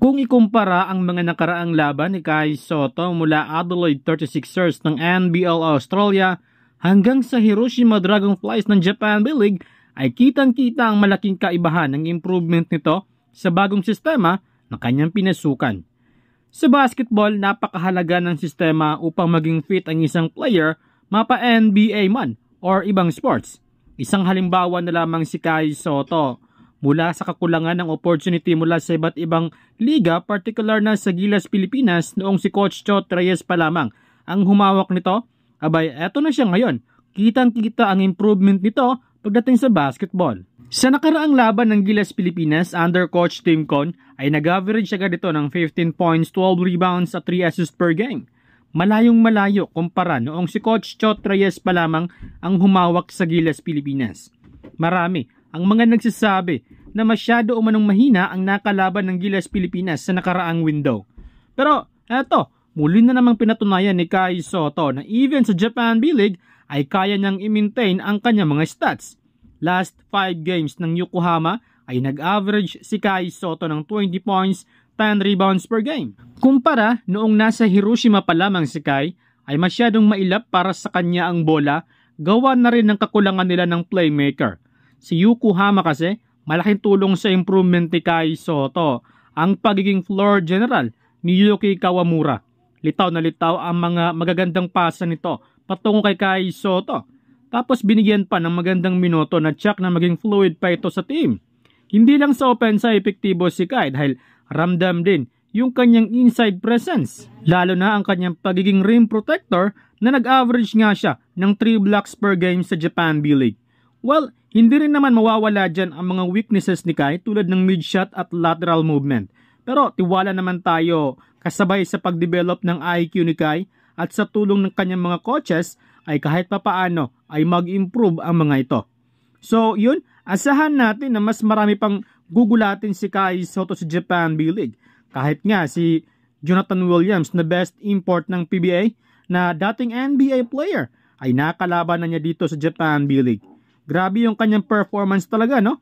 Kung ikumpara ang mga nakaraang laban ni Kai Sotto mula Adelaide 36ers ng NBL Australia hanggang sa Hiroshima Dragonflies ng Japan B-League, ay kitang-kita ang malaking kaibahan ng improvement nito sa bagong sistema na kanyang pinasukan. Sa basketball, napakahalaga ng sistema upang maging fit ang isang player, mapa NBA man or ibang sports. Isang halimbawa na lamang si Kai Sotto. Mula sa kakulangan ng opportunity mula sa iba't ibang liga, particular na sa Gilas Pilipinas noong si Coach Chot Reyes pa lamang ang humawak nito, abay eto na siya ngayon. Kitang-kita ang improvement nito pagdating sa basketball. Sa nakaraang laban ng Gilas Pilipinas under Coach Tim Con ay nag-average agad ito ng 15 points, 12 rebounds at 3 assists per game. Malayong malayo kumpara noong si Coach Chot Reyes pa lamang ang humawak sa Gilas Pilipinas. Marami ang mga nagsasabi na masyado umanong mahina ang nakalaban ng Gilas Pilipinas sa nakaraang window. Pero eto, muli na namang pinatunayan ni Kai Sotto na even sa Japan B-League ay kaya niyang i-maintain ang kanyang mga stats. Last 5 games ng Yokohama ay nag-average si Kai Sotto ng 20 points, 10 rebounds per game. Kumpara noong nasa Hiroshima pa lamang si Kai ay masyadong mailap para sa kanya ang bola, gawa na rin ng kakulangan nila ng playmaker. Si Yokohama kasi, malaking tulong sa improvement ni Kai Sotto ang pagiging floor general ni Yuki Kawamura. Litaw na litaw ang mga magagandang pasa nito patungo kay Kai Sotto. Tapos binigyan pa ng magandang minuto na tsak na maging fluid pa ito sa team. Hindi lang sa opensa epektibo si Kai dahil ramdam din yung kanyang inside presence. Lalo na ang kanyang pagiging rim protector na nag-average nga siya ng 3 blocks per game sa Japan B-League. Well, hindi rin naman mawawala dyan ang mga weaknesses ni Kai tulad ng mid-shot at lateral movement. Pero tiwala naman tayo kasabay sa pagdevelop ng IQ ni Kai at sa tulong ng kanyang mga coaches ay kahit papaano ay mag-improve ang mga ito. So yun, asahan natin na mas marami pang gugulatin si Kai Sotto sa Japan B-League. Kahit nga si Jonathan Williams na best import ng PBA na dating NBA player ay nakalaban na niya dito sa Japan B-League. Grabe yung kanyang performance talaga, no?